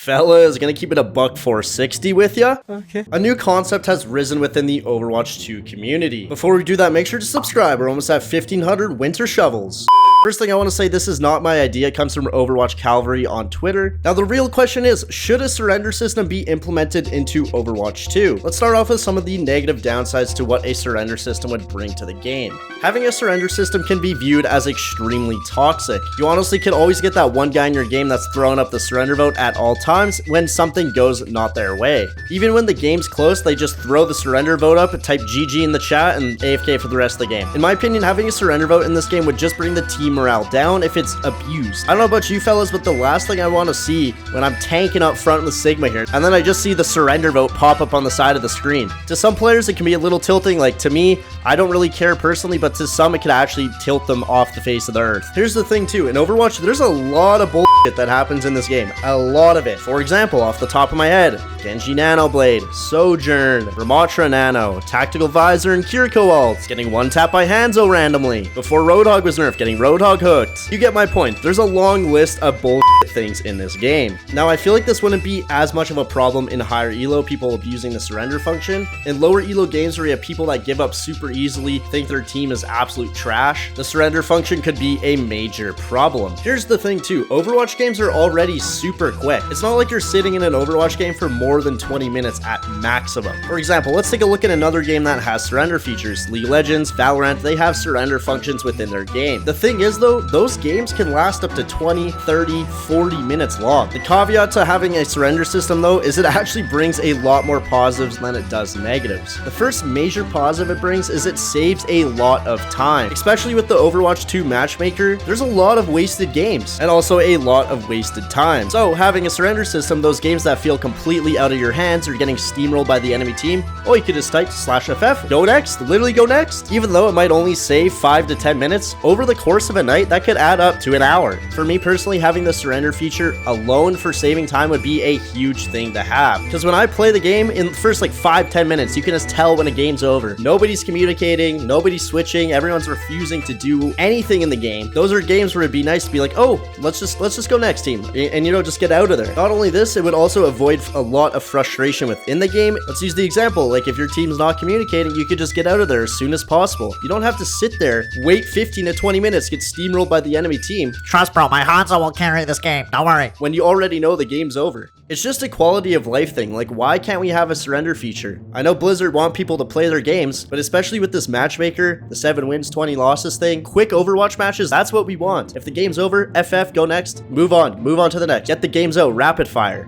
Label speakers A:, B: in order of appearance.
A: Fellas, gonna keep it a buck 460 with ya. Okay. A new concept has risen within the Overwatch 2 community. Before we do that, make sure to subscribe. We're almost at 1,500 winter shovels. First thing I want to say, this is not my idea. It comes from Overwatch Calvary on Twitter. Now, the real question is, should a surrender system be implemented into Overwatch 2? Let's start off with some of the negative downsides to what a surrender system would bring to the game. Having a surrender system can be viewed as extremely toxic. You honestly could always get that one guy in your game that's throwing up the surrender vote at all times when something goes not their way. Even when the game's close, they just throw the surrender vote up, type GG in the chat, and AFK for the rest of the game. In my opinion, having a surrender vote in this game would just bring the team morale down if it's abused. I don't know about you fellas, but the last thing I want to see when I'm tanking up front in the Sigma here, and then I just see the surrender vote pop up on the side of the screen. To some players, it can be a little tilting. Like, to me, I don't really care personally, but to some, it could actually tilt them off the face of the earth. Here's the thing too, in Overwatch, there's a lot of bullshit that happens in this game. A lot of it. For example, off the top of my head, Genji Nano Blade, Sojourn, Ramatra Nano, Tactical Visor, and Kiriko ults, getting one tap by Hanzo randomly. Before Roadhog was nerfed, getting Roadhog hooked. You get my point. There's a long list of bullshit things in this game. Now, I feel like this wouldn't be as much of a problem in higher elo, people abusing the surrender function. In lower elo games where you have people that give up super easily, think their team is absolute trash, the surrender function could be a major problem. Here's the thing too, Overwatch games are already super quick. It's not like you're sitting in an Overwatch game for more than 20 minutes at maximum. For example, let's take a look at another game that has surrender features. League of Legends, Valorant, they have surrender functions within their game. The thing is though, those games can last up to 20, 30, 40 minutes long. The caveat to having a surrender system though is it actually brings a lot more positives than it does negatives. The first major positive it brings is it saves a lot of time. Especially with the Overwatch 2 matchmaker, there's a lot of wasted games and also a lot of wasted time. So having a surrender system, those games that feel completely out of your hands or getting steamrolled by the enemy team, you could just type /FF, go next, literally go next. Even though it might only save 5 to 10 minutes, over the course of a night, that could add up to an hour. For me personally, having the surrender feature alone for saving time would be a huge thing to have. Because when I play the game, in the first like 5-10 minutes, you can just tell when a game's over. Nobody's communicating, nobody's switching, everyone's refusing to do anything in the game. Those are games where it'd be nice to be like, oh, let's just go next team, and just get out of there. Not only this, it would also avoid a lot of frustration within the game. Let's use the example, like if your team's not communicating, you could just get out of there as soon as possible. You don't have to sit there, wait 15 to 20 minutes, get steamrolled by the enemy team.
B: Trust bro, my Hanzo will carry this game, don't worry.
A: When you already know the game's over. It's just a quality of life thing. Like, why can't we have a surrender feature? I know Blizzard want people to play their games, but especially with this matchmaker, the 7 wins, 20 losses thing, quick Overwatch matches, that's what we want. If the game's over, FF, go next, move on to the next. Get the games out, rapid fire.